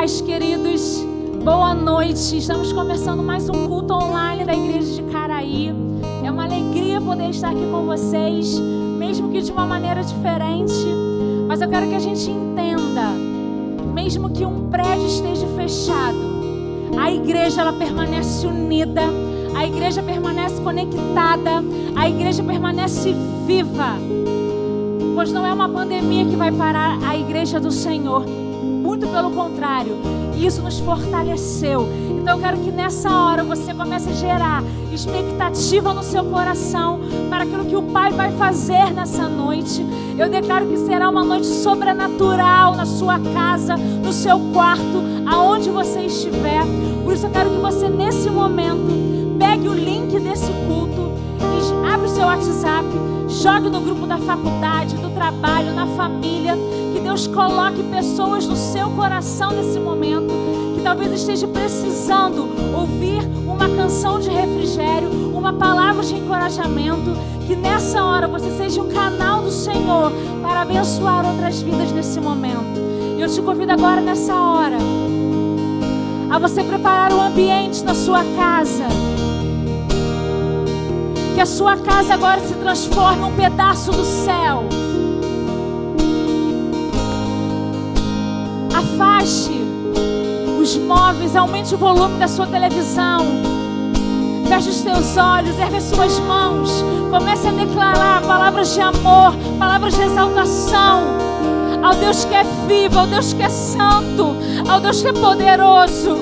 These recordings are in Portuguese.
paz, queridos. Boa noite. Estamos começando mais um culto online da Igreja de Caraí. É uma alegria poder estar aqui com vocês, mesmo que de uma maneira diferente. Mas eu quero que a gente entenda, mesmo que um prédio esteja fechado, a igreja ela permanece unida, a igreja permanece conectada, a igreja permanece viva. Pois não é uma pandemia que vai parar a igreja do Senhor. Muito pelo contrário, isso nos fortaleceu. Então eu quero que nessa hora você comece a gerar expectativa no seu coração para aquilo que o Pai vai fazer nessa noite. Eu declaro que será uma noite sobrenatural na sua casa, no seu quarto, aonde você estiver. Por isso eu quero que você nesse momento pegue o link desse culto e abre o seu WhatsApp, jogue no grupo da faculdade, do trabalho, na família. Que Deus coloque pessoas no seu coração nesse momento, que talvez esteja precisando ouvir uma canção de refrigério, uma palavra de encorajamento. Que nessa hora você seja um canal do Senhor para abençoar outras vidas nesse momento. E eu te convido agora nessa hora a você preparar o ambiente na sua casa. Que a sua casa agora se transforme em um pedaço do céu. Afaste os móveis, aumente o volume da sua televisão. Feche os teus olhos, ergue as suas mãos. Comece a declarar palavras de amor, palavras de exaltação ao Deus que é vivo, ao Deus que é santo, ao Deus que é poderoso.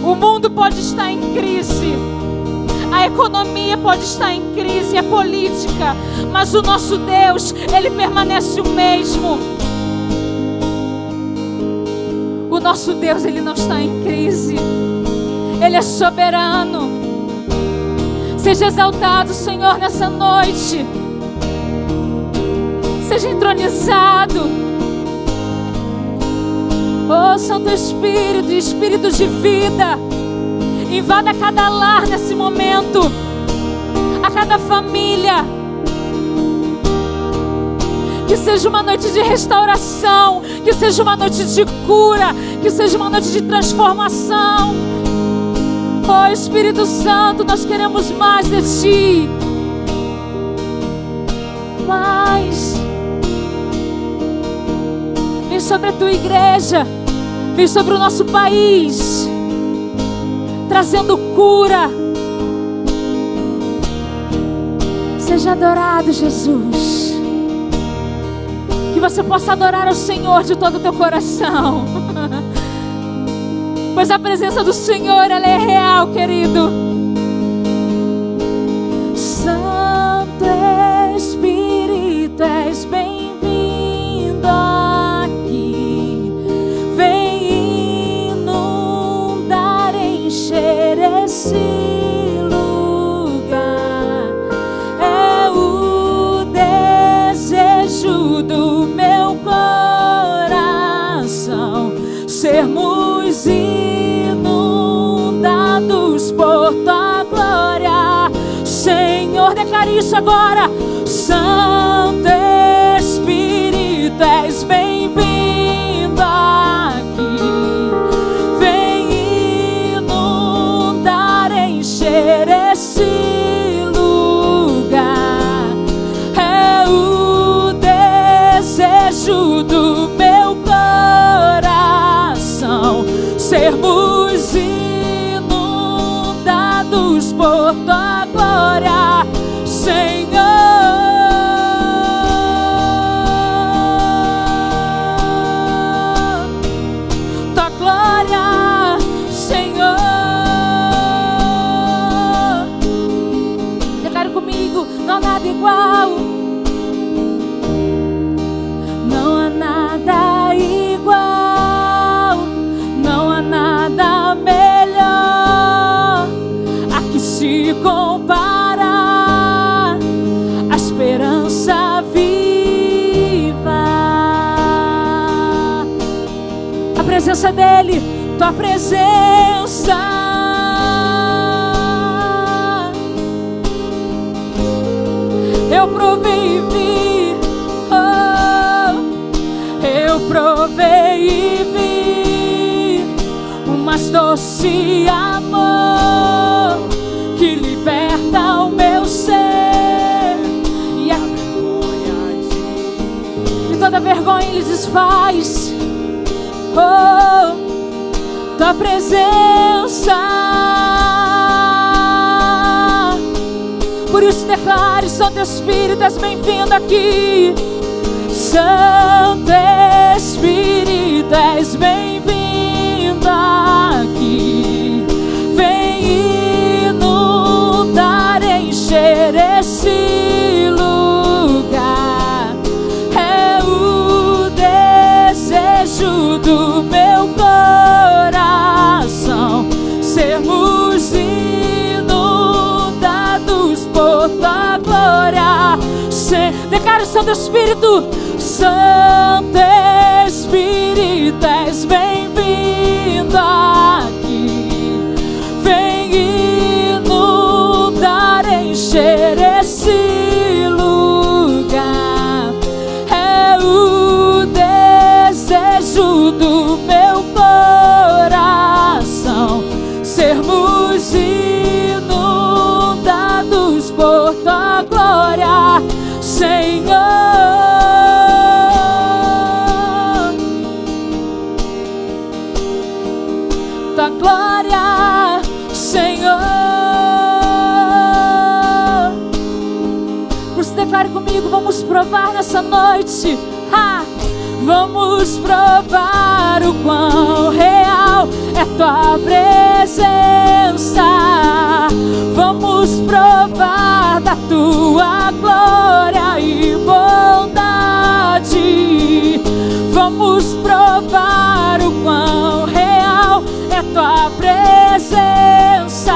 O mundo pode estar em crise, a economia pode estar em crise, a política, mas o nosso Deus, Ele permanece o mesmo. O nosso Deus, Ele não está em crise, Ele é soberano. Seja exaltado, Senhor, nessa noite. Seja entronizado. Oh, Santo Espírito, Espírito de vida, invada cada lar nesse momento, a cada família. Que seja uma noite de restauração, que seja uma noite de cura, que seja uma noite de transformação. Oh, Espírito Santo, nós queremos mais de Ti. Mais. Vem sobre a Tua igreja, vem sobre o nosso país, trazendo cura. Seja adorado, Jesus. Que você possa adorar ao Senhor de todo o teu coração. Pois a presença do Senhor, ela é real, querido. Santo Espírito, és bem-vindo aqui. Vem inundar, encher esse lugar. É o desejo do meu coração sermos inundados por Tua glória. Senhor, declare isso agora. Santo Espírito, és bem-vindo aqui. Vem inundar, encher esse lugar. É o desejo do meu coração sermos inundados por Tua glória, Senhor. Tua glória, Senhor. Declare comigo, não há nada igual. Não há nada igual. Não há nada melhor a que se compara a esperança viva. A presença dEle, Tua presença. Eu provei e vi, oh, eu provei mais doce amor que liberta o meu ser e toda vergonha Ele desfaz. Oh, tua presença. Por isso declare: Santo Espírito, és bem-vindo aqui. Santo Espírito, és bem-vindo aqui. Vem inundar, encher esse lugar. É o desejo do meu coração sermos inundados por tua glória. Declare: Santo Espírito, Santo Espírito, és bem-vindo aqui. Vem inundar, encher esse lugar. É o desejo do meu coração sermos inundados por tua glória, Senhor. Tua glória, Senhor. Por isso declare comigo: vamos provar nessa noite. Vamos provar o quão real é tua presença. Vamos provar da tua glória e bondade. Vamos provar o quão real é tua presença.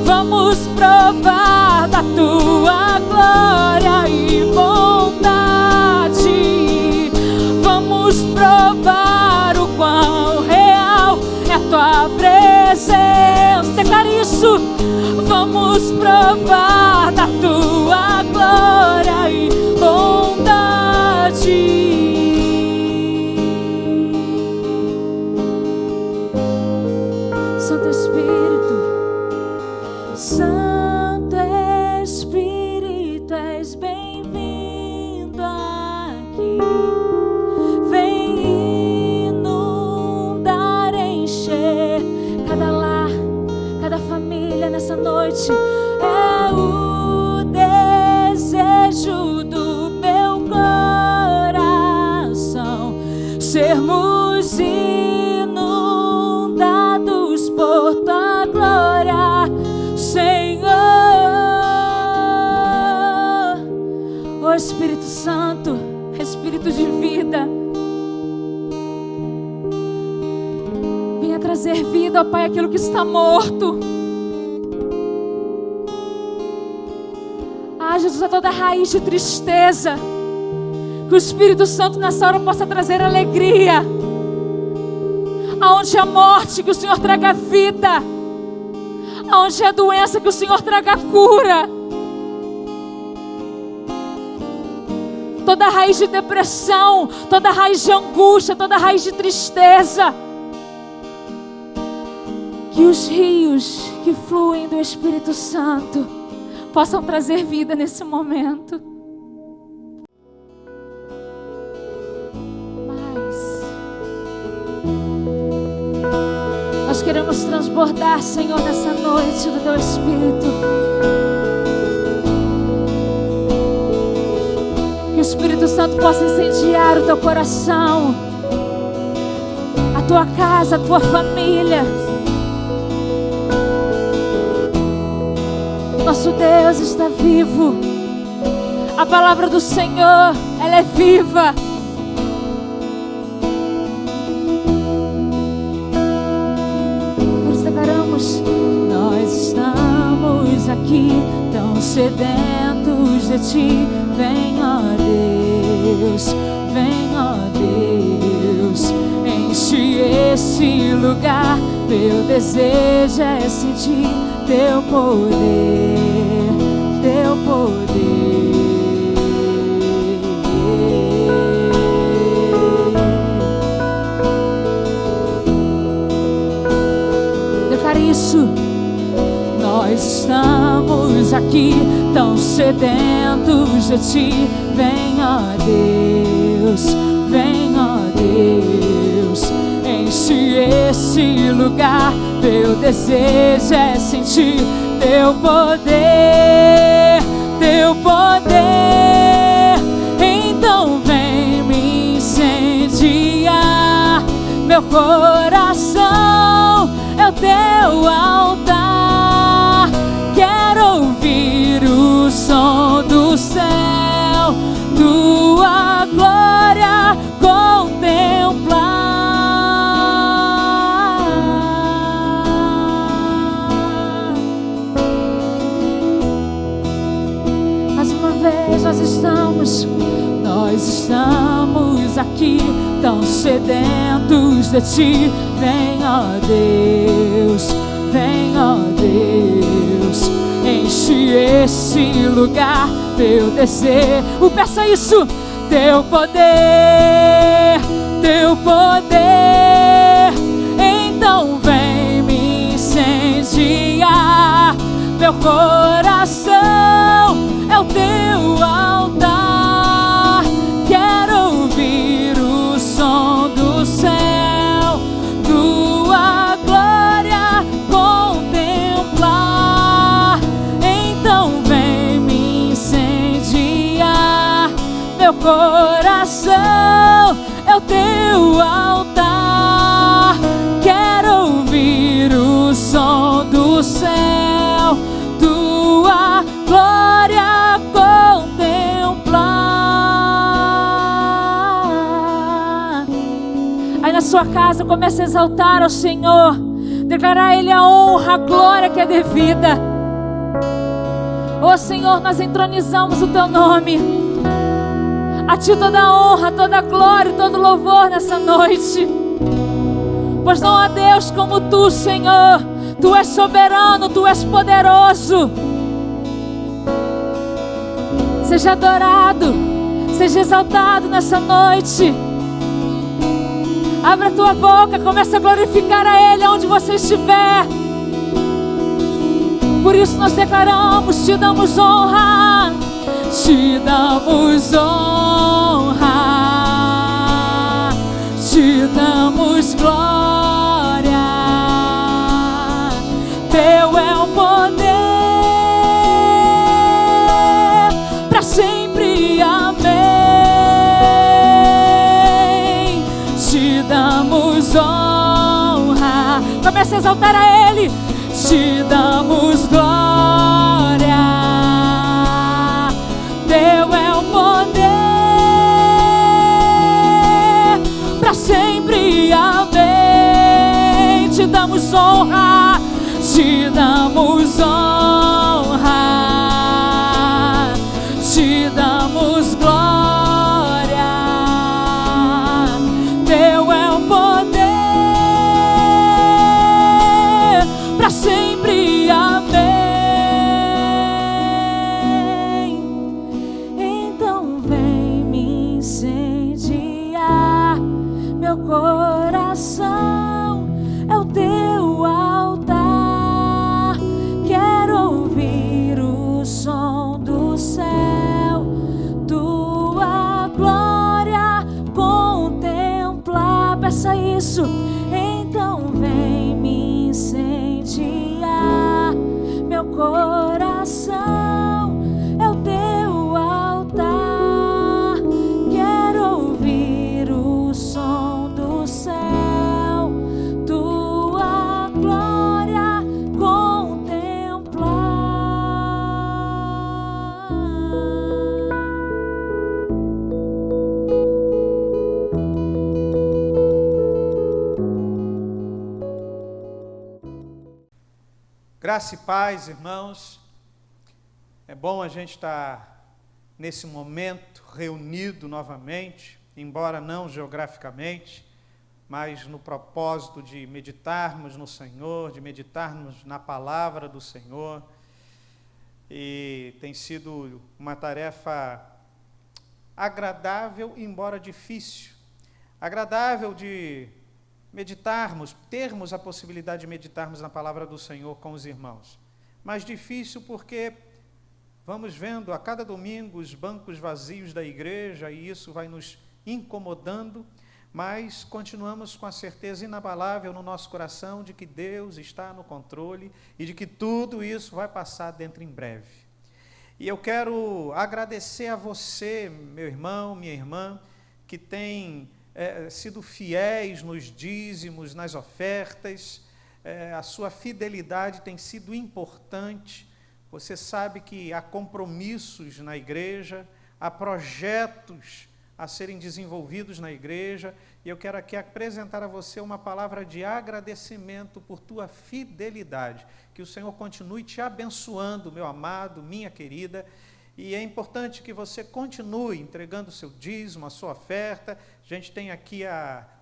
Vamos provar da tua glória e bondade. Vamos provar o quão real é tua presença. Declare isso. Vamos provar da tua glória e bondade. Santo Espírito, Santo Espírito, és bem-vindo aqui. Vem inundar, encher cada lar, cada família nessa noite. É o desejo do meu coração sermos inundados por tua glória, Senhor. Ó Espírito Santo, Espírito de vida, venha trazer vida, ó Pai, aquilo que está morto. Jesus, a toda raiz de tristeza, que o Espírito Santo nessa hora possa trazer alegria. Aonde há morte, que o Senhor traga vida. Aonde há doença, que o Senhor traga cura. Toda raiz de depressão, toda raiz de angústia, toda raiz de tristeza, que os rios que fluem do Espírito Santo possam trazer vida nesse momento. Mas nós queremos transbordar, Senhor, nessa noite do Teu Espírito. Que o Espírito Santo possa incendiar o Teu coração, a Tua casa, a Tua família. Nosso Deus está vivo. A palavra do Senhor, ela é viva. Por isso declaramos: nós estamos aqui tão sedentos de Ti. Vem, ó Deus, vem, ó Deus, enche esse lugar. Meu desejo é sentir Teu poder, Teu poder. estamos aqui tão sedentos de Ti. Vem, ó Deus, vem, ó Deus, enche esse lugar. Meu desejo é sentir Teu poder, Teu poder. Então vem me incendiar. Meu coração é o Teu altar. Quero ouvir o som do céu, Tua glória contemplar. Mais uma vez nós estamos aqui tão sedentos de Ti. Vem, ó Deus, vem, ó Deus, enche esse lugar. Teu desejo, peça isso, Teu poder, Teu poder. Então vem me incendiar. Meu coração é o Teu altar. Quero ouvir o som do céu, Tua glória contemplar. Então vem me incendiar. Meu coração é o Teu altar. Quero ouvir o som do céu, Tua glória contemplar. Aí na sua casa comece a exaltar ao Senhor, declarar a Ele a honra, a glória que é devida. Ó Senhor, nós entronizamos o Teu nome. A Ti toda a honra, toda a glória e todo louvor nessa noite. Pois não há Deus como Tu, Senhor. Tu és soberano, Tu és poderoso. Seja adorado, seja exaltado nessa noite. Abra a tua boca, comece a glorificar a Ele onde você estiver. Por isso nós declaramos, Te damos honra, Te damos honra, Te damos glória. Teu é o poder para sempre, amém. Te damos honra, comece a exaltar a Ele. Te damos glória. Teu é o poder para sempre, amém. Te damos honra, Te damos honra, Te damos glória. Teu é o poder para sempre, amém. Então vem me incendiar. Meu coração é o Teu altar. Quero ouvir o som do céu, Tua glória contemplar. Peça isso. Então vem me incendiar. Meu coração é o Teu altar. Quero ouvir o som do céu, Tua glória contemplar. Graça e paz, irmãos. É bom a gente estar nesse momento reunido novamente, embora não geograficamente, mas no propósito de meditarmos no Senhor, de meditarmos na palavra do Senhor. E tem sido uma tarefa agradável, embora difícil. Agradável de meditarmos, termos a possibilidade de meditarmos na palavra do Senhor com os irmãos. mais difícil porque vamos vendo a cada domingo os bancos vazios da igreja e isso vai nos incomodando, mas continuamos com a certeza inabalável no nosso coração de que Deus está no controle e de que tudo isso vai passar dentro em breve. E eu quero agradecer a você, meu irmão, minha irmã, que tem sido fiéis nos dízimos, nas ofertas, a sua fidelidade tem sido importante. Você sabe que há compromissos na igreja, há projetos a serem desenvolvidos na igreja, e eu quero aqui apresentar a você uma palavra de agradecimento por tua fidelidade. Que o Senhor continue te abençoando, meu amado, minha querida, e é importante que você continue entregando o seu dízimo, a sua oferta. A gente tem aqui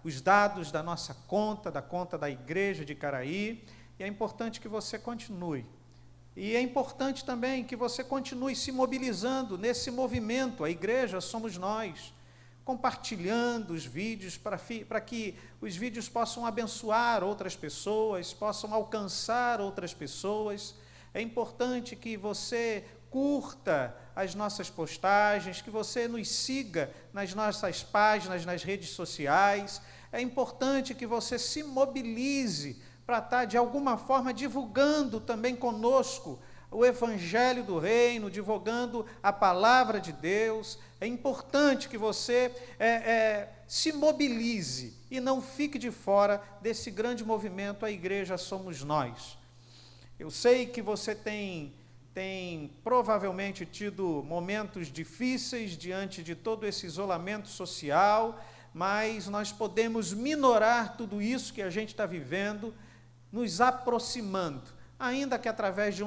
os dados da nossa conta, da conta da igreja de Caraí, e é importante que você continue. E é importante também que você continue se mobilizando nesse movimento. A igreja somos nós, compartilhando os vídeos para que os vídeos possam abençoar outras pessoas, possam alcançar outras pessoas. É importante que você curta as nossas postagens, que você nos siga nas nossas páginas, nas redes sociais. É importante que você se mobilize para estar, de alguma forma, divulgando também conosco o Evangelho do Reino, divulgando a Palavra de Deus. É importante que você se mobilize e não fique de fora desse grande movimento, a Igreja Somos Nós. Eu sei que você tem provavelmente tido momentos difíceis diante de todo esse isolamento social, mas nós podemos minorar tudo isso que a gente está vivendo, nos aproximando, ainda que através de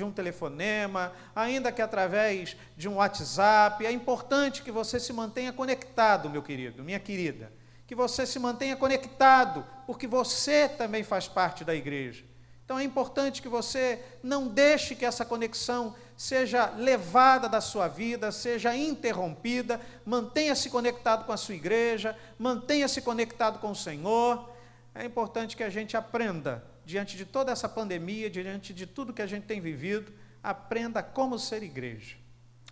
um telefonema, ainda que através de um WhatsApp. É importante que você se mantenha conectado, meu querido, minha querida, que você se mantenha conectado, porque você também faz parte da igreja. Então é importante que você não deixe que essa conexão seja levada da sua vida, seja interrompida. Mantenha-se conectado com a sua igreja, mantenha-se conectado com o Senhor. É importante que a gente aprenda, diante de toda essa pandemia, diante de tudo que a gente tem vivido, aprenda como ser igreja.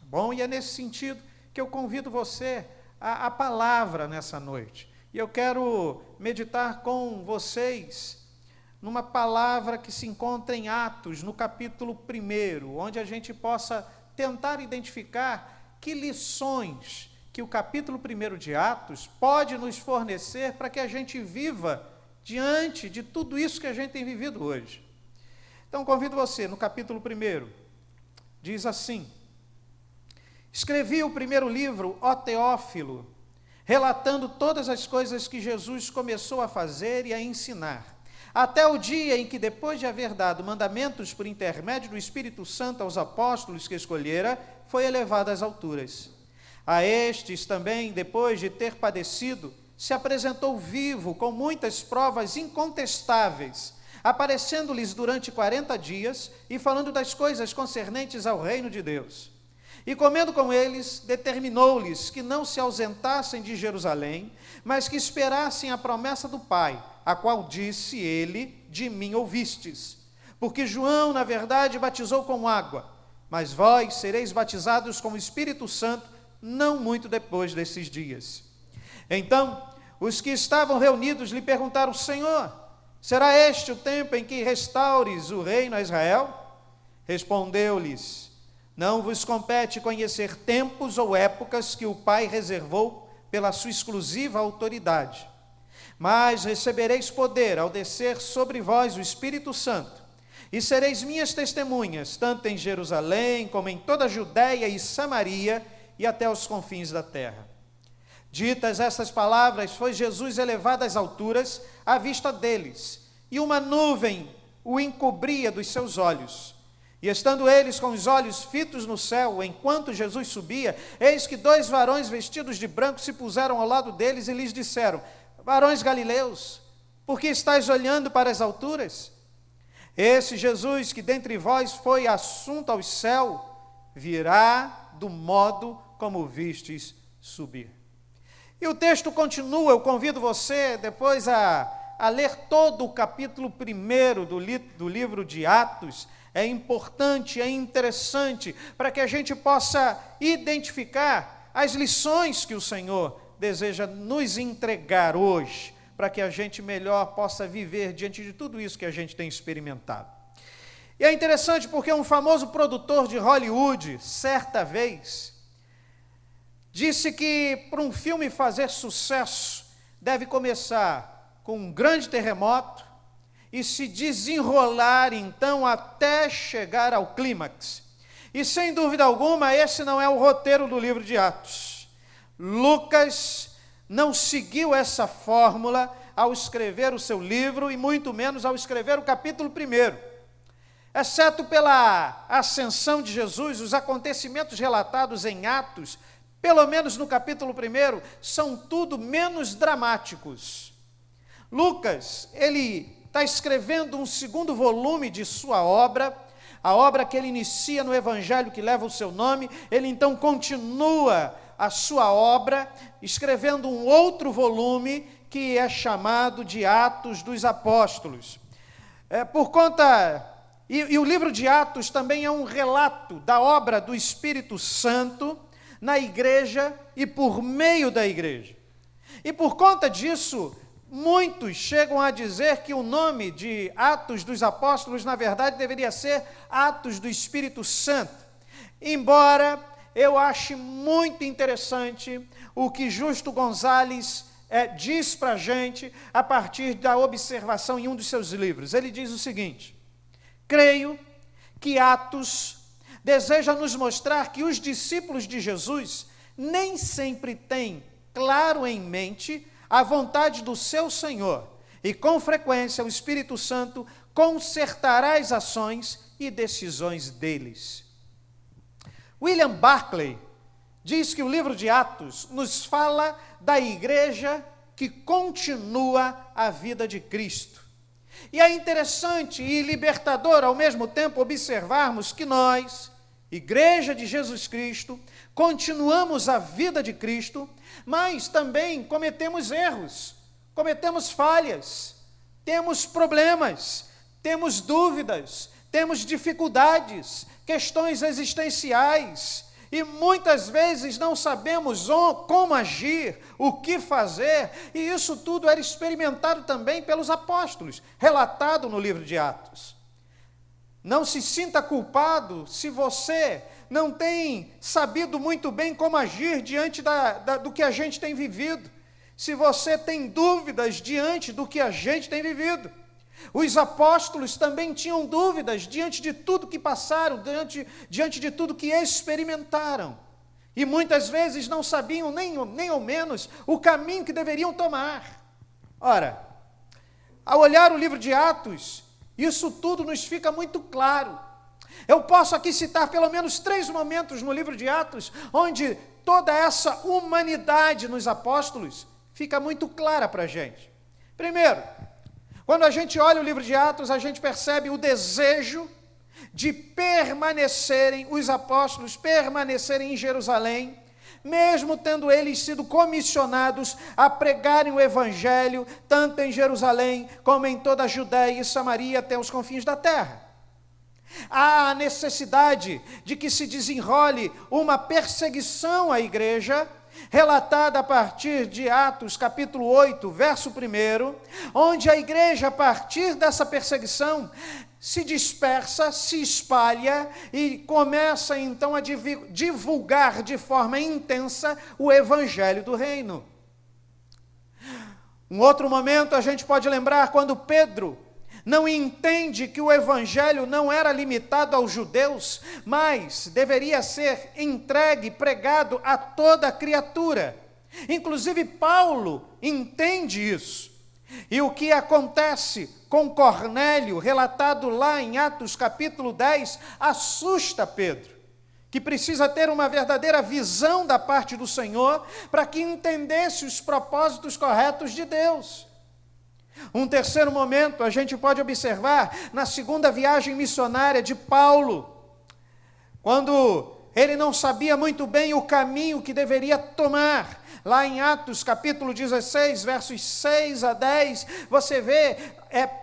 Bom, e é nesse sentido que eu convido você à palavra nessa noite. E eu quero meditar com vocês numa palavra que se encontra em Atos, no capítulo 1, onde a gente possa tentar identificar que lições que o capítulo 1 de Atos pode nos fornecer para que a gente viva diante de tudo isso que a gente tem vivido hoje. Então, convido você, no capítulo 1, diz assim: escrevi o primeiro livro, ó Teófilo, relatando todas as coisas que Jesus começou a fazer e a ensinar, até o dia em que, depois de haver dado mandamentos por intermédio do Espírito Santo aos apóstolos que escolhera, foi elevado às alturas. A estes também, depois de ter padecido, se apresentou vivo com muitas provas incontestáveis, aparecendo-lhes durante 40 dias e falando das coisas concernentes ao reino de Deus. E comendo com eles, determinou-lhes que não se ausentassem de Jerusalém, mas que esperassem a promessa do Pai, a qual disse ele: de mim ouvistes. Porque João, na verdade, batizou com água, mas vós sereis batizados com o Espírito Santo não muito depois desses dias. Então, os que estavam reunidos lhe perguntaram: Senhor, será este o tempo em que restaures o reino a Israel? Respondeu-lhes: não vos compete conhecer tempos ou épocas que o Pai reservou pela sua exclusiva autoridade. Mas recebereis poder ao descer sobre vós o Espírito Santo, e sereis minhas testemunhas, tanto em Jerusalém, como em toda a Judéia e Samaria, e até os confins da terra. Ditas estas palavras, foi Jesus elevado às alturas, à vista deles, e uma nuvem o encobria dos seus olhos. E estando eles com os olhos fitos no céu, enquanto Jesus subia, eis que 2 varões vestidos de branco se puseram ao lado deles e lhes disseram: varões galileus, por que estáis olhando para as alturas? Esse Jesus que dentre vós foi assunto ao céu, virá do modo como vistes subir. E o texto continua. Eu convido você depois a ler todo o capítulo 1 do livro de Atos. é importante, é interessante, para que a gente possa identificar as lições que o Senhor deseja nos entregar hoje, para que a gente melhor possa viver diante de tudo isso que a gente tem experimentado. E é interessante porque um famoso produtor de Hollywood, certa vez, disse que para um filme fazer sucesso, deve começar com um grande terremoto e se desenrolar então até chegar ao clímax. E sem dúvida alguma, esse não é o roteiro do livro de Atos. Lucas não seguiu essa fórmula ao escrever o seu livro e muito menos ao escrever o capítulo 1. Exceto pela ascensão de Jesus, os acontecimentos relatados em Atos, pelo menos no capítulo 1, são tudo menos dramáticos. Lucas, ele está escrevendo um segundo volume de sua obra, a obra que ele inicia no Evangelho que leva o seu nome. Ele então continua a sua obra, escrevendo um outro volume que é chamado de Atos dos Apóstolos. E o livro de Atos também é um relato da obra do Espírito Santo na igreja e por meio da igreja. E por conta disso, muitos chegam a dizer que o nome de Atos dos Apóstolos, na verdade, deveria ser Atos do Espírito Santo. Embora eu ache muito interessante o que Justo Gonzalez diz para a gente a partir da observação em um dos seus livros. Ele diz o seguinte: creio que Atos deseja nos mostrar que os discípulos de Jesus nem sempre têm claro em mente a vontade do seu Senhor, e com frequência o Espírito Santo consertará as ações e decisões deles. William Barclay diz que o livro de Atos nos fala da igreja que continua a vida de Cristo. E é interessante e libertador ao mesmo tempo observarmos que nós, Igreja de Jesus Cristo, continuamos a vida de Cristo, mas também cometemos erros, cometemos falhas, temos problemas, temos dúvidas, temos dificuldades, questões existenciais, e muitas vezes não sabemos como agir, o que fazer, e isso tudo era experimentado também pelos apóstolos, relatado no livro de Atos. Não se sinta culpado se você não tem sabido muito bem como agir diante do que a gente tem vivido, se você tem dúvidas diante do que a gente tem vivido. Os apóstolos também tinham dúvidas diante de tudo que passaram, diante de tudo que experimentaram. E muitas vezes não sabiam nem ao menos o caminho que deveriam tomar. Ora, ao olhar o livro de Atos, isso tudo nos fica muito claro. Eu posso aqui citar pelo menos 3 momentos no livro de Atos, onde toda essa humanidade nos apóstolos fica muito clara para a gente. Primeiro, quando a gente olha o livro de Atos, a gente percebe o desejo de os apóstolos permanecerem em Jerusalém, mesmo tendo eles sido comissionados a pregarem o Evangelho, tanto em Jerusalém, como em toda a Judéia e Samaria, até os confins da terra. Há a necessidade de que se desenrole uma perseguição à igreja, relatada a partir de Atos capítulo 8, verso 1, onde a igreja, a partir dessa perseguição, se dispersa, se espalha e começa então a divulgar de forma intensa o evangelho do reino. Um outro momento a gente pode lembrar quando Pedro não entende que o evangelho não era limitado aos judeus, mas deveria ser entregue, pregado a toda criatura. Inclusive Paulo entende isso. E o que acontece com Cornélio, relatado lá em Atos capítulo 10, assusta Pedro, que precisa ter uma verdadeira visão da parte do Senhor para que entendesse os propósitos corretos de Deus. Um terceiro momento a gente pode observar na segunda viagem missionária de Paulo, quando ele não sabia muito bem o caminho que deveria tomar. Lá em Atos capítulo 16, versos 6 a 10, você vê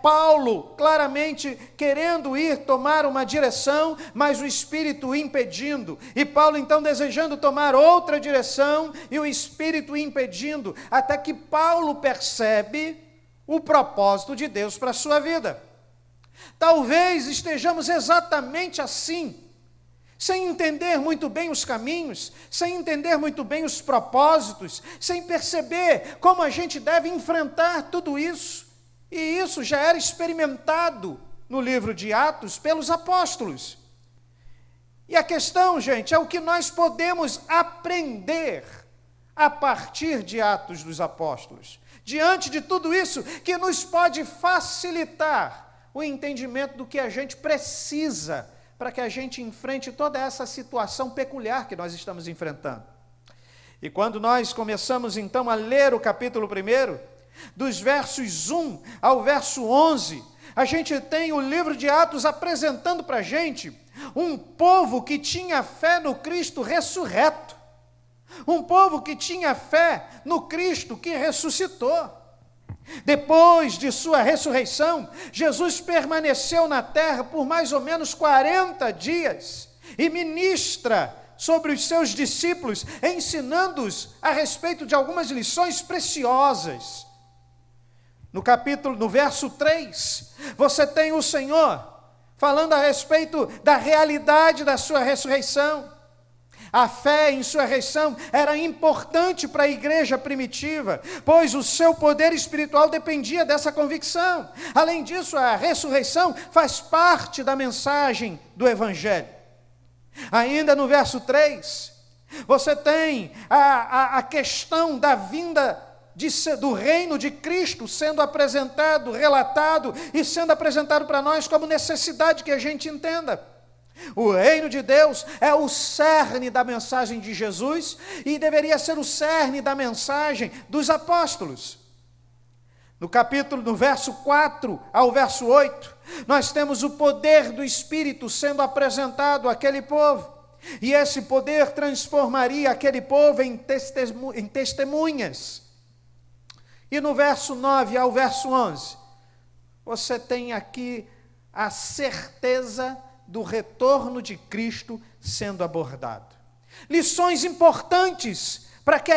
Paulo claramente querendo ir tomar uma direção, mas o Espírito o impedindo. E Paulo então desejando tomar outra direção e o Espírito o impedindo, até que Paulo percebe o propósito de Deus para a sua vida. Talvez estejamos exatamente assim, sem entender muito bem os caminhos, sem entender muito bem os propósitos, sem perceber como a gente deve enfrentar tudo isso. E isso já era experimentado no livro de Atos pelos apóstolos. E a questão, gente, é o que nós podemos aprender a partir de Atos dos Apóstolos. Diante de tudo isso, que nos pode facilitar o entendimento do que a gente precisa para que a gente enfrente toda essa situação peculiar que nós estamos enfrentando. E quando nós começamos então a ler o capítulo 1, dos versos 1 ao verso 11, a gente tem o livro de Atos apresentando para a gente um povo que tinha fé no Cristo ressurreto, um povo que tinha fé no Cristo que ressuscitou. Depois de sua ressurreição, Jesus permaneceu na terra por mais ou menos 40 dias e ministra sobre os seus discípulos, ensinando-os a respeito de algumas lições preciosas. No verso 3, você tem o Senhor falando a respeito da realidade da sua ressurreição. A fé em sua ressurreição era importante para a igreja primitiva, pois o seu poder espiritual dependia dessa convicção. Além disso, a ressurreição faz parte da mensagem do Evangelho. Ainda no verso 3, você tem a questão da vinda do reino de Cristo sendo apresentado, relatado e sendo apresentado para nós como necessidade que a gente entenda. O reino de Deus é o cerne da mensagem de Jesus e deveria ser o cerne da mensagem dos apóstolos. No verso 4 ao verso 8, nós temos o poder do Espírito sendo apresentado àquele povo. E esse poder transformaria aquele povo em testemunhas. E no verso 9 ao verso 11, você tem aqui a certeza do retorno de Cristo sendo abordado. Lições importantes para que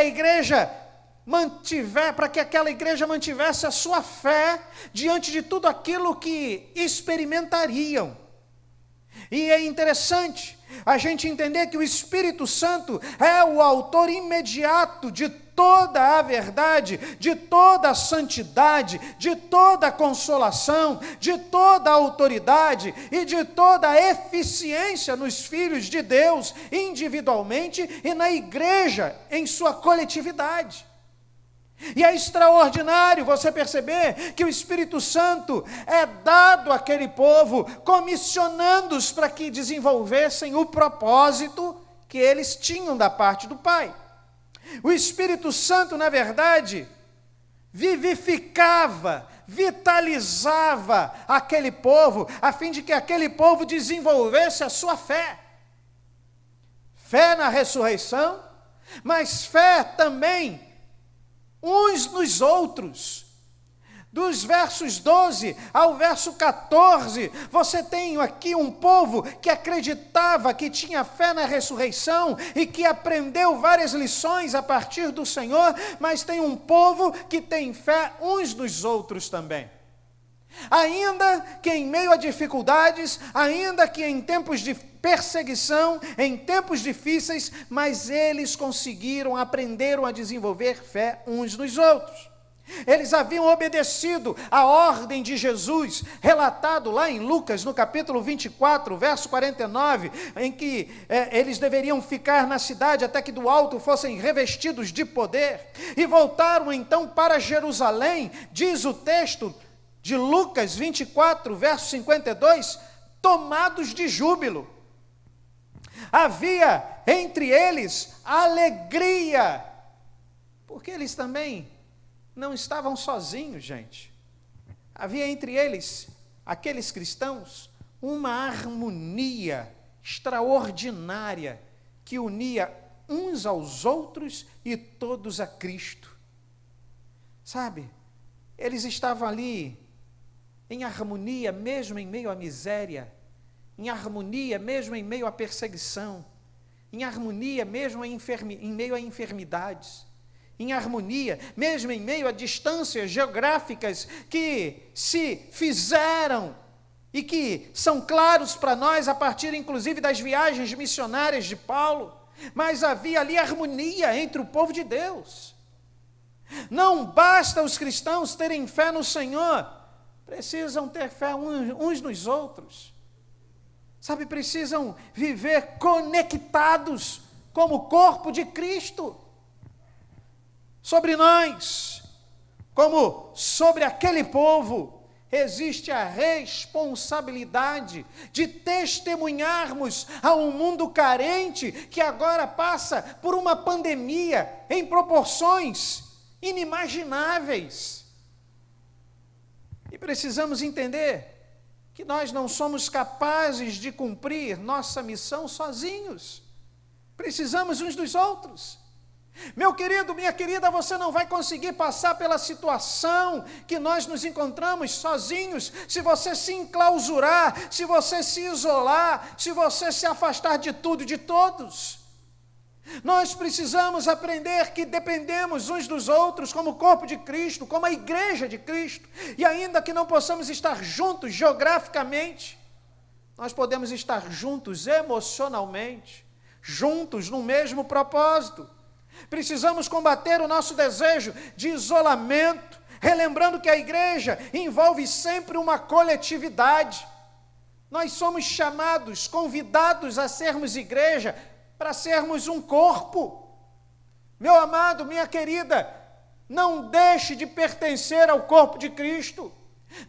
aquela igreja mantivesse a sua fé diante de tudo aquilo que experimentariam. E é interessante a gente entender que o Espírito Santo é o autor imediato de toda a verdade, de toda a santidade, de toda a consolação, de toda a autoridade e de toda a eficiência nos filhos de Deus, individualmente e na igreja em sua coletividade. E é extraordinário você perceber que o Espírito Santo é dado àquele povo, comissionando-os para que desenvolvessem o propósito que eles tinham da parte do Pai. O Espírito Santo, na verdade, vivificava, vitalizava aquele povo, a fim de que aquele povo desenvolvesse a sua fé. Fé na ressurreição, mas fé também uns nos outros. Dos versos 12 ao verso 14, você tem aqui um povo que acreditava, que tinha fé na ressurreição e que aprendeu várias lições a partir do Senhor, mas tem um povo que tem fé uns nos outros também. Ainda que em meio a dificuldades, ainda que em tempos de perseguição, em tempos difíceis, mas eles aprenderam a desenvolver fé uns nos outros. Eles haviam obedecido a ordem de Jesus, relatado lá em Lucas, no capítulo 24, verso 49, em que eles deveriam ficar na cidade até que do alto fossem revestidos de poder, e voltaram então para Jerusalém, diz o texto de Lucas 24, verso 52, tomados de júbilo. Havia entre eles alegria, porque eles também não estavam sozinhos, gente. Havia entre eles, aqueles cristãos, uma harmonia extraordinária que unia uns aos outros e todos a Cristo. Sabe, eles estavam ali em harmonia, mesmo em meio à miséria, em harmonia, mesmo em meio à perseguição, em harmonia, mesmo em meio a enfermidades, em harmonia, mesmo em meio a distâncias geográficas que se fizeram e que são claros para nós a partir, inclusive, das viagens missionárias de Paulo, mas havia ali harmonia entre o povo de Deus. Não basta os cristãos terem fé no Senhor, precisam ter fé uns nos outros. Sabe, precisam viver conectados como corpo de Cristo. Sobre nós, como sobre aquele povo, existe a responsabilidade de testemunharmos a um mundo carente que agora passa por uma pandemia em proporções inimagináveis. E precisamos entender que nós não somos capazes de cumprir nossa missão sozinhos. Precisamos uns dos outros. Meu querido, minha querida, você não vai conseguir passar pela situação que nós nos encontramos sozinhos, se você se enclausurar, se você se isolar, se você se afastar de tudo e de todos. Nós precisamos aprender que dependemos uns dos outros como corpo de Cristo, como a igreja de Cristo, e ainda que não possamos estar juntos geograficamente, nós podemos estar juntos emocionalmente, juntos no mesmo propósito. Precisamos combater o nosso desejo de isolamento, relembrando que a igreja envolve sempre uma coletividade. Nós somos chamados, convidados a sermos igreja, para sermos um corpo. Meu amado, minha querida, não deixe de pertencer ao corpo de Cristo.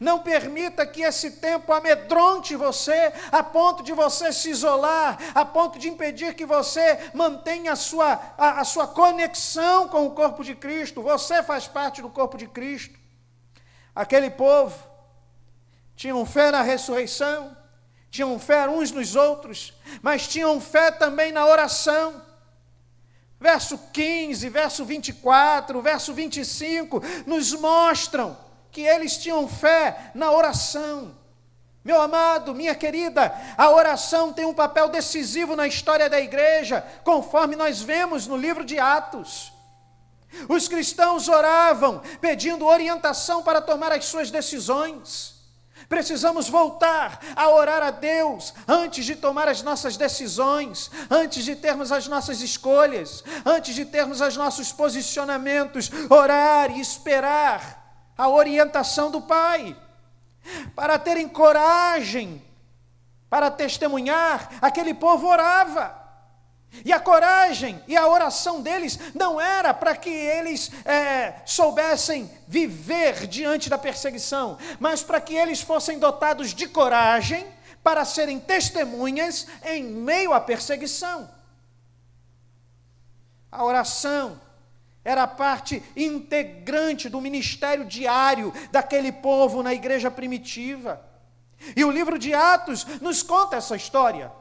Não permita que esse tempo amedronte você, a ponto de você se isolar, a ponto de impedir que você mantenha a sua conexão com o corpo de Cristo. Você faz parte do corpo de Cristo. Aquele povo tinham fé na ressurreição, tinham fé uns nos outros, mas tinham fé também na oração. Verso 15, verso 24, verso 25, nos mostram que eles tinham fé na oração. Meu amado, minha querida, a oração tem um papel decisivo na história da igreja, conforme nós vemos no livro de Atos. Os cristãos oravam, pedindo orientação para tomar as suas decisões. Precisamos voltar a orar a Deus antes de tomar as nossas decisões, antes de termos as nossas escolhas, antes de termos os nossos posicionamentos, orar e esperar a orientação do Pai, para terem coragem, para testemunhar. Aquele povo orava, e a coragem e a oração deles não era para que eles soubessem viver diante da perseguição, mas para que eles fossem dotados de coragem para serem testemunhas em meio à perseguição. A oração era parte integrante do ministério diário daquele povo na igreja primitiva. E o livro de Atos nos conta essa história.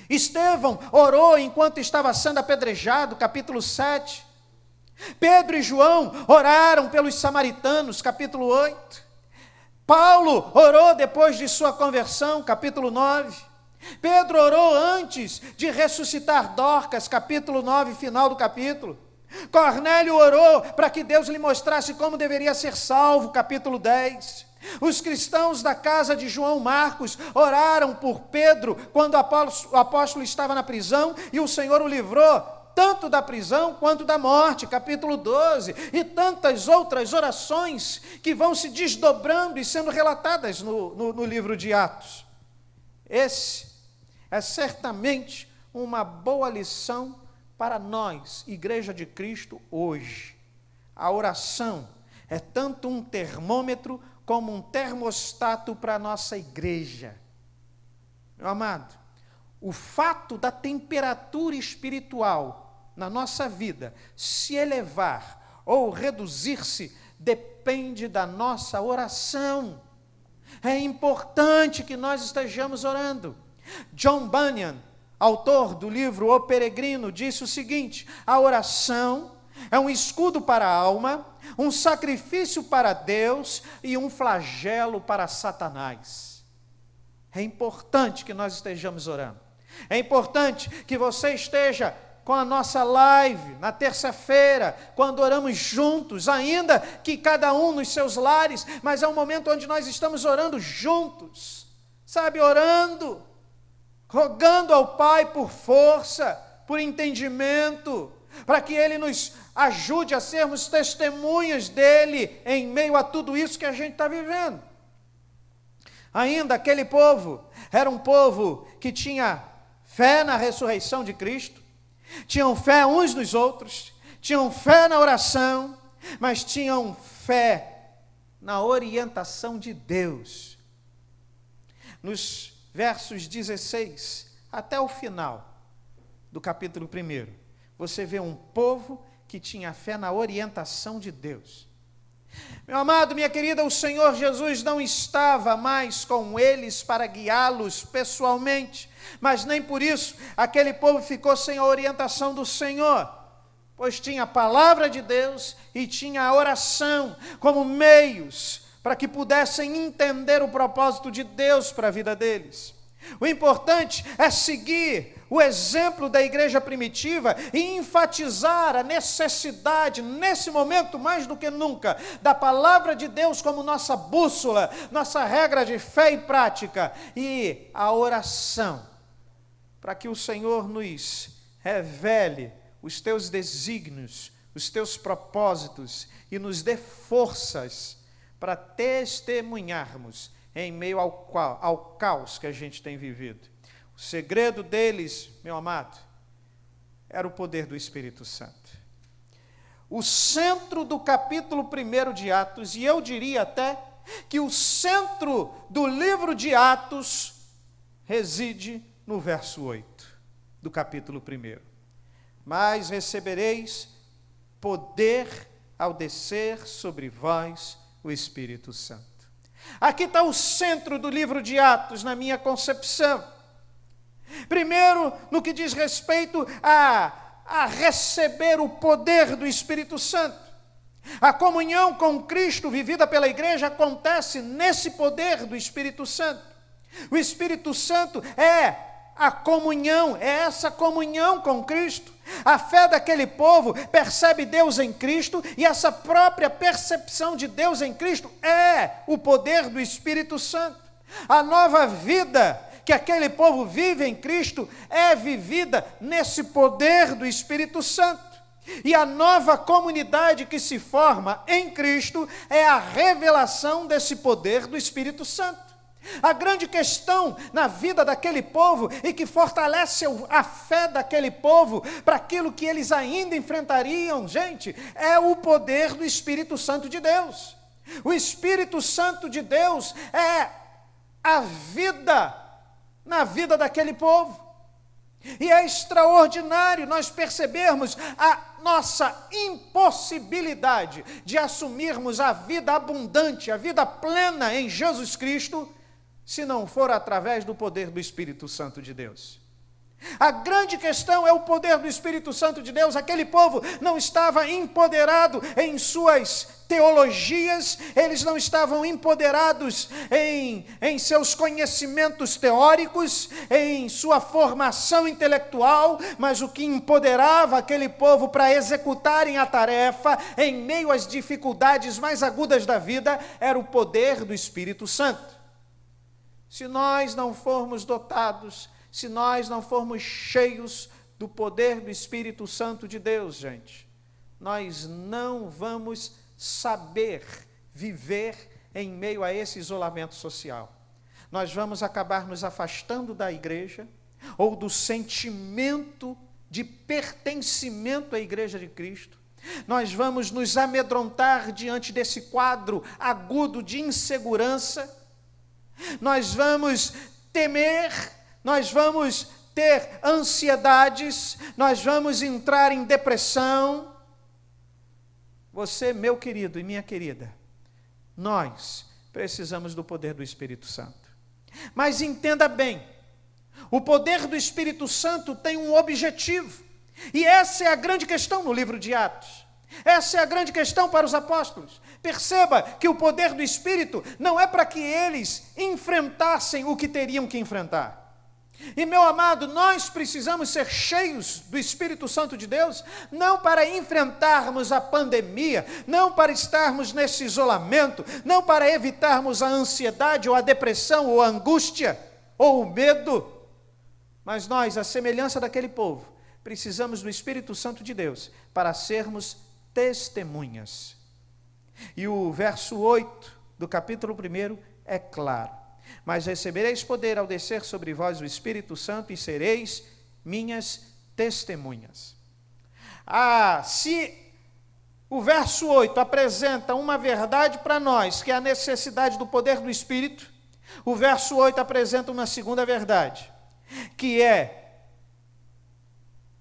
Estevão orou enquanto estava sendo apedrejado, capítulo 7. Pedro e João oraram pelos samaritanos, capítulo 8. Paulo orou depois de sua conversão, capítulo 9. Pedro orou antes de ressuscitar Dorcas, capítulo 9, final do capítulo. Cornélio orou para que Deus lhe mostrasse como deveria ser salvo, capítulo 10. Os cristãos da casa de João Marcos oraram por Pedro quando o apóstolo estava na prisão e o Senhor o livrou tanto da prisão quanto da morte, capítulo 12, e tantas outras orações que vão se desdobrando e sendo relatadas no livro de Atos. Esse é certamente uma boa lição para nós, Igreja de Cristo, hoje. A oração é tanto um termômetro como um termostato para a nossa igreja. Meu amado, o fato da temperatura espiritual na nossa vida se elevar ou reduzir-se depende da nossa oração. É importante que nós estejamos orando. John Bunyan, autor do livro O Peregrino, disse o seguinte: a oração é um escudo para a alma, um sacrifício para Deus e um flagelo para Satanás. É importante que nós estejamos orando. É importante que você esteja com a nossa live na terça-feira, quando oramos juntos, ainda que cada um nos seus lares, mas é um momento onde nós estamos orando juntos, sabe, orando, rogando ao Pai por força, por entendimento, para que Ele nos ajude a sermos testemunhas dEle em meio a tudo isso que a gente está vivendo. Ainda aquele povo era um povo que tinha fé na ressurreição de Cristo, tinham fé uns nos outros, tinham fé na oração, mas tinham fé na orientação de Deus. Nos versos 16 até o final do capítulo 1, você vê um povo que tinha fé na orientação de Deus. Meu amado, minha querida, o Senhor Jesus não estava mais com eles para guiá-los pessoalmente, mas nem por isso aquele povo ficou sem a orientação do Senhor, pois tinha a palavra de Deus e tinha a oração como meios para que pudessem entender o propósito de Deus para a vida deles. O importante é seguir o exemplo da igreja primitiva e enfatizar a necessidade, nesse momento mais do que nunca, da palavra de Deus como nossa bússola, nossa regra de fé e prática, e a oração, para que o Senhor nos revele os teus desígnios, os teus propósitos e nos dê forças para testemunharmos em meio ao caos que a gente tem vivido. O segredo deles, meu amado, era o poder do Espírito Santo. O centro do capítulo 1 de Atos, e eu diria até que o centro do livro de Atos reside no verso 8 do capítulo 1. Mas recebereis poder ao descer sobre vós o Espírito Santo. Aqui está o centro do livro de Atos, na minha concepção. Primeiro, no que diz respeito a receber o poder do Espírito Santo. A comunhão com Cristo vivida pela igreja acontece nesse poder do Espírito Santo. O Espírito Santo é a comunhão, é essa comunhão com Cristo. A fé daquele povo percebe Deus em Cristo, e essa própria percepção de Deus em Cristo é o poder do Espírito Santo. A nova vida que aquele povo vive em Cristo é vivida nesse poder do Espírito Santo. E a nova comunidade que se forma em Cristo é a revelação desse poder do Espírito Santo. A grande questão na vida daquele povo e que fortalece a fé daquele povo para aquilo que eles ainda enfrentariam, gente, é o poder do Espírito Santo de Deus. O Espírito Santo de Deus é a vida na vida daquele povo. E é extraordinário nós percebermos a nossa impossibilidade de assumirmos a vida abundante, a vida plena em Jesus Cristo, se não for através do poder do Espírito Santo de Deus. A grande questão é o poder do Espírito Santo de Deus. Aquele povo não estava empoderado em suas teologias, eles não estavam empoderados em seus conhecimentos teóricos, em sua formação intelectual, mas o que empoderava aquele povo para executarem a tarefa em meio às dificuldades mais agudas da vida era o poder do Espírito Santo. Se nós não formos dotados, se nós não formos cheios do poder do Espírito Santo de Deus, gente, nós não vamos saber viver em meio a esse isolamento social. Nós vamos acabar nos afastando da igreja, ou do sentimento de pertencimento à igreja de Cristo. Nós vamos nos amedrontar diante desse quadro agudo de insegurança. Nós vamos temer, nós vamos ter ansiedades, nós vamos entrar em depressão. Você, meu querido e minha querida, nós precisamos do poder do Espírito Santo. Mas entenda bem, O poder do Espírito Santo tem um objetivo. E essa é a grande questão no livro de Atos. Essa é a grande questão para os apóstolos. Perceba que o poder do Espírito não é para que eles enfrentassem o que teriam que enfrentar. E, meu amado, nós precisamos ser cheios do Espírito Santo de Deus, não para enfrentarmos a pandemia, não para estarmos nesse isolamento, não para evitarmos a ansiedade ou a depressão ou a angústia ou o medo, mas nós, à semelhança daquele povo, precisamos do Espírito Santo de Deus para sermos testemunhas. E o verso 8 do capítulo 1 é claro: mas recebereis poder ao descer sobre vós o Espírito Santo e sereis minhas testemunhas. Se o verso 8 apresenta uma verdade para nós, que é a necessidade do poder do Espírito, o verso 8 apresenta uma segunda verdade, que é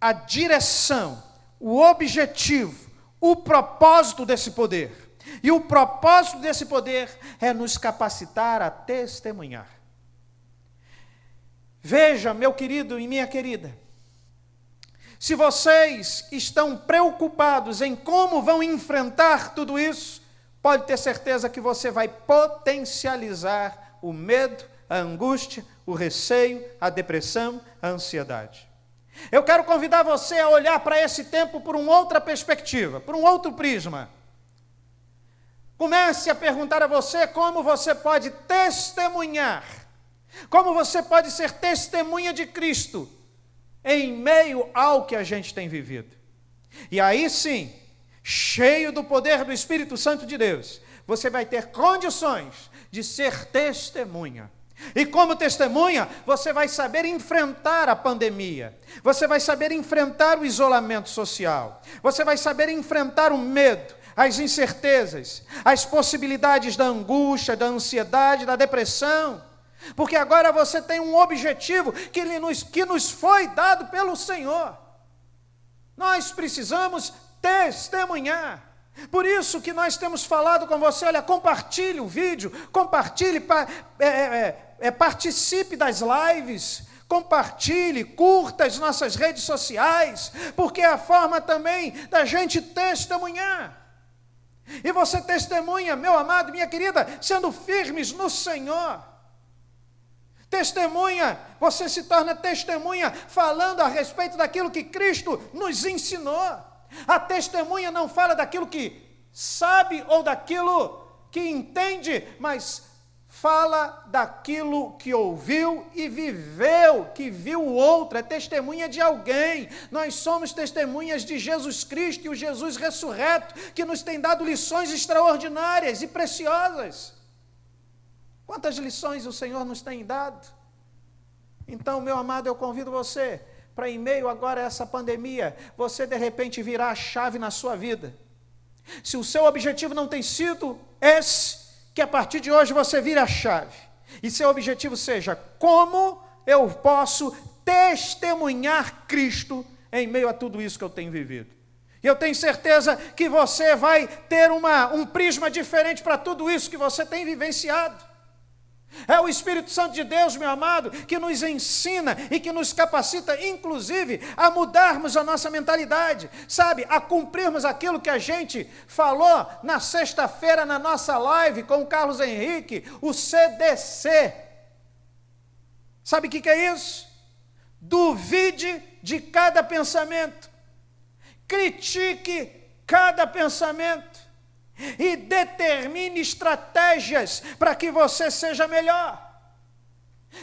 a direção, o objetivo, o propósito desse poder. E o propósito desse poder é nos capacitar a testemunhar. Veja, meu querido e minha querida, se vocês estão preocupados em como vão enfrentar tudo isso, pode ter certeza que você vai potencializar o medo, a angústia, o receio, a depressão, a ansiedade. Eu quero convidar você a olhar para esse tempo por uma outra perspectiva, por um outro prisma. Comece a perguntar a você como você pode testemunhar, como você pode ser testemunha de Cristo em meio ao que a gente tem vivido. E aí sim, cheio do poder do Espírito Santo de Deus, você vai ter condições de ser testemunha. E como testemunha, você vai saber enfrentar a pandemia, você vai saber enfrentar o isolamento social, você vai saber enfrentar o medo, as incertezas, as possibilidades da angústia, da ansiedade, da depressão, porque agora você tem um objetivo que nos foi dado pelo Senhor. Nós precisamos testemunhar. Por isso que nós temos falado com você, olha, compartilhe o vídeo, compartilhe, participe das lives, compartilhe, curta as nossas redes sociais, porque é a forma também da gente testemunhar. E você testemunha, meu amado, minha querida, sendo firmes no Senhor. Testemunha, você se torna testemunha falando a respeito daquilo que Cristo nos ensinou. A testemunha não fala daquilo que sabe ou daquilo que entende, mas fala daquilo que ouviu e viveu, que viu o outro, é testemunha de alguém. Nós somos testemunhas de Jesus Cristo e o Jesus ressurreto, que nos tem dado lições extraordinárias e preciosas. Quantas lições o Senhor nos tem dado? Então, meu amado, eu convido você para, em meio agora a essa pandemia, você de repente virar a chave na sua vida. Se o seu objetivo não tem sido esse, que a partir de hoje você vire a chave. E seu objetivo seja: como eu posso testemunhar Cristo em meio a tudo isso que eu tenho vivido? E eu tenho certeza que você vai ter um prisma diferente para tudo isso que você tem vivenciado. É o Espírito Santo de Deus, meu amado, que nos ensina e que nos capacita, inclusive, a mudarmos a nossa mentalidade, sabe? A cumprirmos aquilo que a gente falou na sexta-feira na nossa live com o Carlos Henrique, o CDC. Sabe o que é isso? Duvide de cada pensamento, critique cada pensamento, e determine estratégias para que você seja melhor.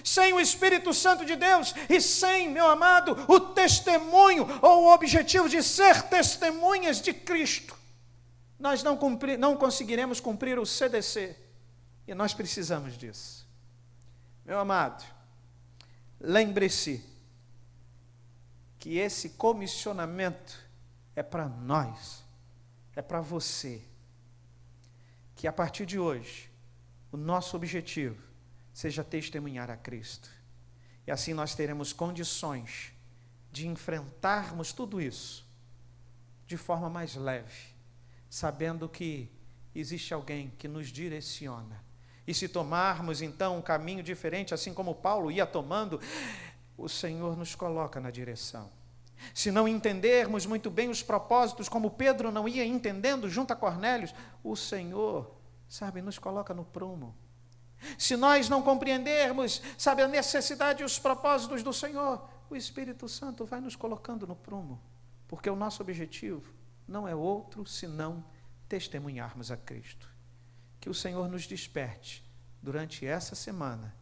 Sem o Espírito Santo de Deus e sem, meu amado, o testemunho ou o objetivo de ser testemunhas de Cristo, nós não conseguiremos cumprir o CDC. E nós precisamos disso. Meu amado, lembre-se que esse comissionamento é para nós, é para você. Que a partir de hoje, o nosso objetivo seja testemunhar a Cristo. E assim nós teremos condições de enfrentarmos tudo isso de forma mais leve, sabendo que existe alguém que nos direciona. E se tomarmos então um caminho diferente, assim como Paulo ia tomando, o Senhor nos coloca na direção. Se não entendermos muito bem os propósitos, como Pedro não ia entendendo junto a Cornélios, o Senhor, sabe, nos coloca no prumo. Se nós não compreendermos, sabe, a necessidade e os propósitos do Senhor, o Espírito Santo vai nos colocando no prumo, porque o nosso objetivo não é outro senão testemunharmos a Cristo. Que o Senhor nos desperte durante essa semana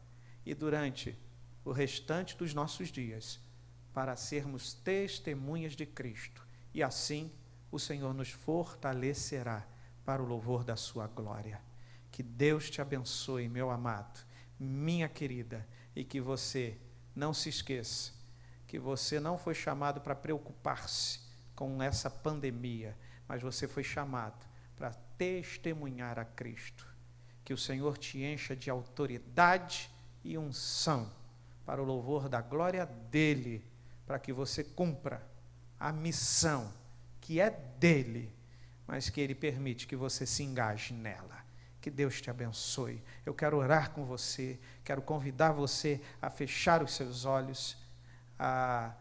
e durante o restante dos nossos dias, para sermos testemunhas de Cristo, e assim o Senhor nos fortalecerá para o louvor da sua glória. Que Deus te abençoe, meu amado, minha querida, e que você não se esqueça que você não foi chamado para preocupar-se com essa pandemia, mas você foi chamado para testemunhar a Cristo. Que o Senhor te encha de autoridade e unção para o louvor da glória dele, para que você cumpra a missão que é dele, mas que ele permite que você se engaje nela. Que Deus te abençoe. Eu quero orar com você, quero convidar você a fechar os seus olhos, a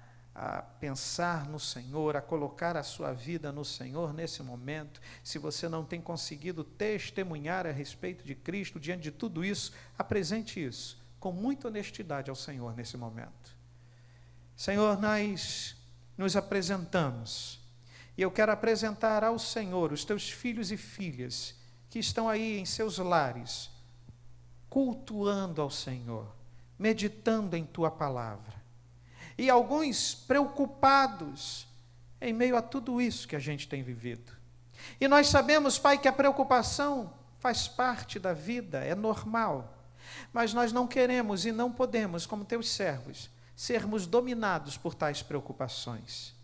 pensar no Senhor, a colocar a sua vida no Senhor nesse momento. Se você não tem conseguido testemunhar a respeito de Cristo, diante de tudo isso, apresente isso com muita honestidade ao Senhor nesse momento. Senhor, nós nos apresentamos, e eu quero apresentar ao Senhor os teus filhos e filhas que estão aí em seus lares, cultuando ao Senhor, meditando em tua palavra, e alguns preocupados em meio a tudo isso que a gente tem vivido. E nós sabemos, Pai, que a preocupação faz parte da vida, é normal, mas nós não queremos e não podemos, como teus servos, sermos dominados por tais preocupações.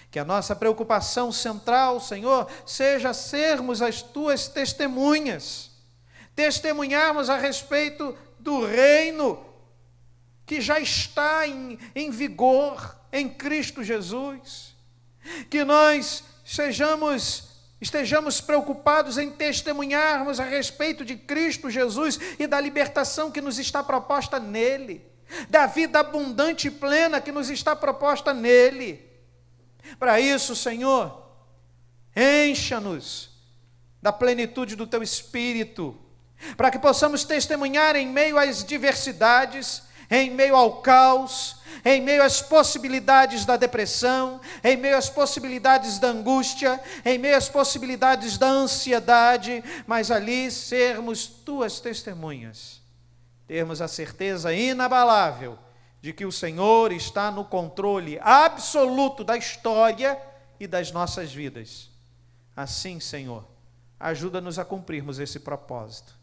Que a nossa preocupação central, Senhor, seja sermos as tuas testemunhas, testemunharmos a respeito do reino que já está em vigor em Cristo Jesus. Que nós estejamos preocupados em testemunharmos a respeito de Cristo Jesus e da libertação que nos está proposta nele, da vida abundante e plena que nos está proposta nele. Para isso, Senhor, encha-nos da plenitude do teu Espírito, para que possamos testemunhar em meio às diversidades, em meio ao caos, em meio às possibilidades da depressão, em meio às possibilidades da angústia, em meio às possibilidades da ansiedade, mas ali sermos tuas testemunhas, termos a certeza inabalável de que o Senhor está no controle absoluto da história e das nossas vidas. Assim, Senhor, ajuda-nos a cumprirmos esse propósito.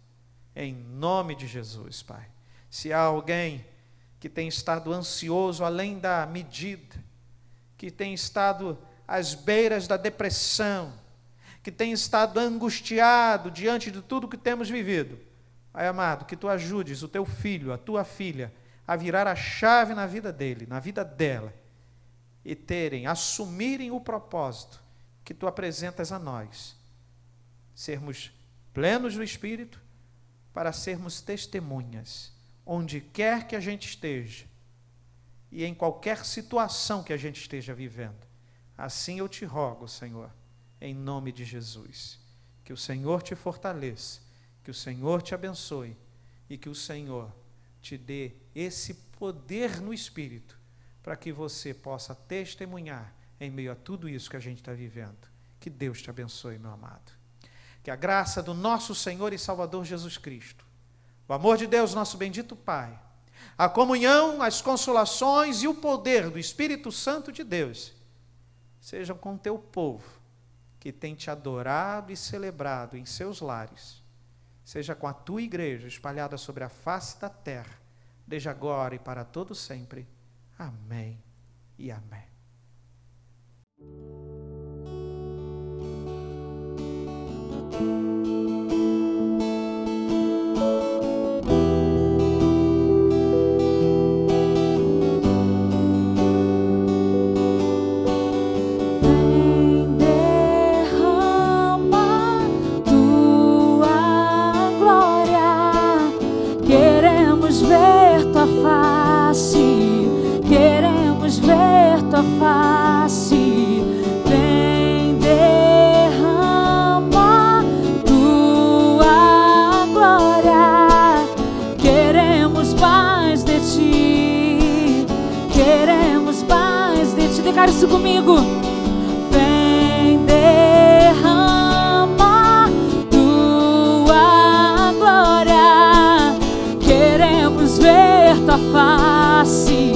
Em nome de Jesus, Pai. Se há alguém que tem estado ansioso além da medida, que tem estado às beiras da depressão, que tem estado angustiado diante de tudo que temos vivido, Pai amado, que tu ajudes o teu filho, a tua filha, a virar a chave na vida dele, na vida dela, e assumirem o propósito que tu apresentas a nós, sermos plenos do Espírito, para sermos testemunhas, onde quer que a gente esteja, e em qualquer situação que a gente esteja vivendo. Assim eu te rogo, Senhor, em nome de Jesus, que o Senhor te fortaleça, que o Senhor te abençoe, e que o Senhor te dê esse poder no Espírito, para que você possa testemunhar em meio a tudo isso que a gente está vivendo. Que Deus te abençoe, meu amado. Que a graça do nosso Senhor e Salvador Jesus Cristo, o amor de Deus, nosso bendito Pai, a comunhão, as consolações e o poder do Espírito Santo de Deus, sejam com o teu povo, que tem te adorado e celebrado em seus lares, seja com a tua igreja espalhada sobre a face da terra, desde agora e para todo sempre. Amém e amém. Queremos ver tua face, face. Vem derrama tua glória. Queremos mais de ti. Queremos mais de ti. Declara isso comigo. Vem derrama tua glória. Queremos ver tua face.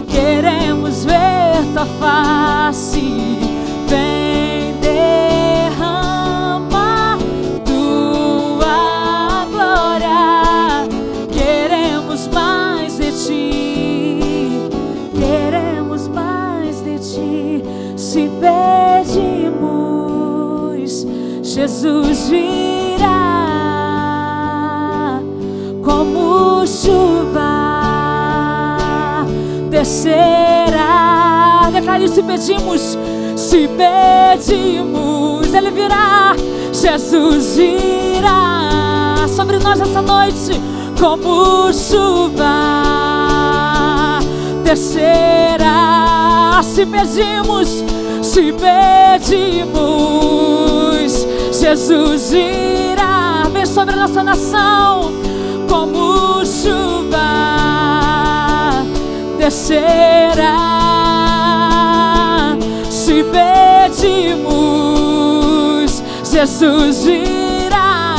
Queremos ver tua face. Vem derrama tua glória. Queremos mais de ti. Queremos mais de ti. Se pedimos, Jesus virá como chuva, descerá. Declare, se pedimos, Ele virá. Jesus virá sobre nós essa noite como chuva, descerá. Se pedimos, Jesus irá. Vem sobre a nossa nação como chuva, descerá. Se pedimos, Jesus irá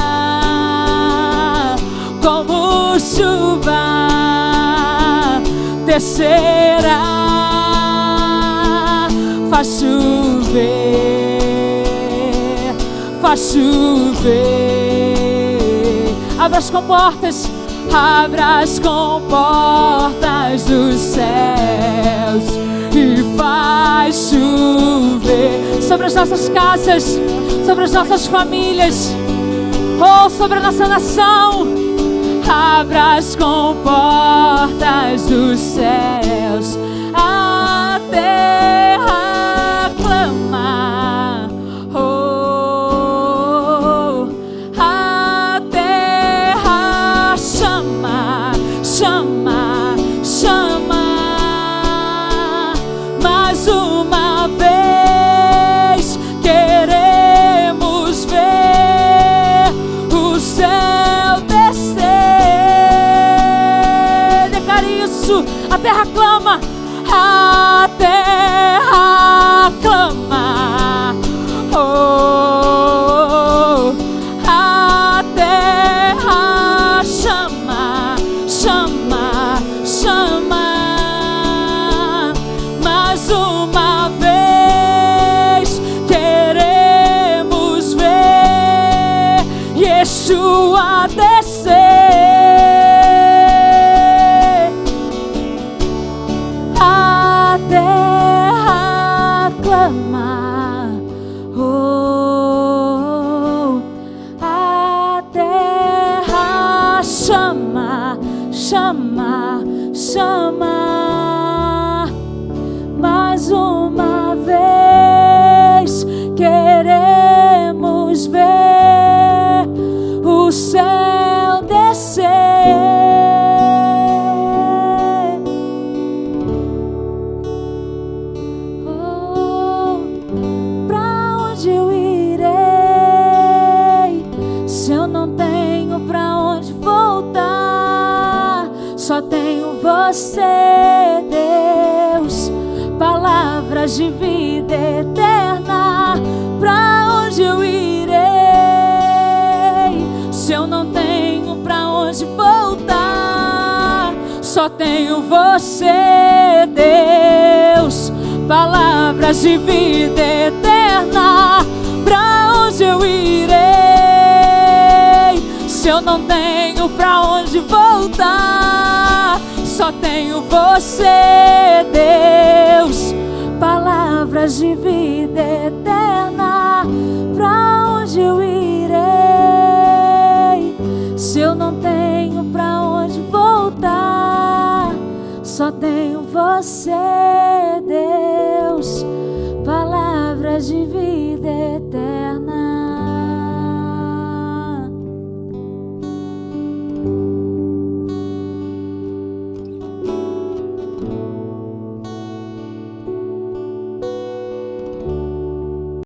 como chuva, descerá. Faz chover, faz chover. Abra as comportas, abra as comportas dos céus e faz chover sobre as nossas casas, sobre as nossas famílias, ou sobre a nossa nação. Abra as comportas dos céus, a terra clama, oh, a terra chama, chama, chama. Mais uma vez queremos ver o céu descer. Declare isso, a terra clama. A terra clama, oh, a terra chama, chama, chama. Mais uma vez queremos ver Yeshua descer. A terra clama, oh, a terra chama, chama, chama. Mais uma vez queremos ver o céu descer. Só tenho você, Deus, palavras de vida eterna. Pra onde eu irei? Se eu não tenho pra onde voltar, só tenho você, Deus, palavras de vida eterna. Pra onde eu irei? Se eu não tenho pra onde voltar, só tenho você, Deus, palavras de vida eterna. Pra onde eu irei? Se eu não tenho pra onde voltar, só tenho você, Deus,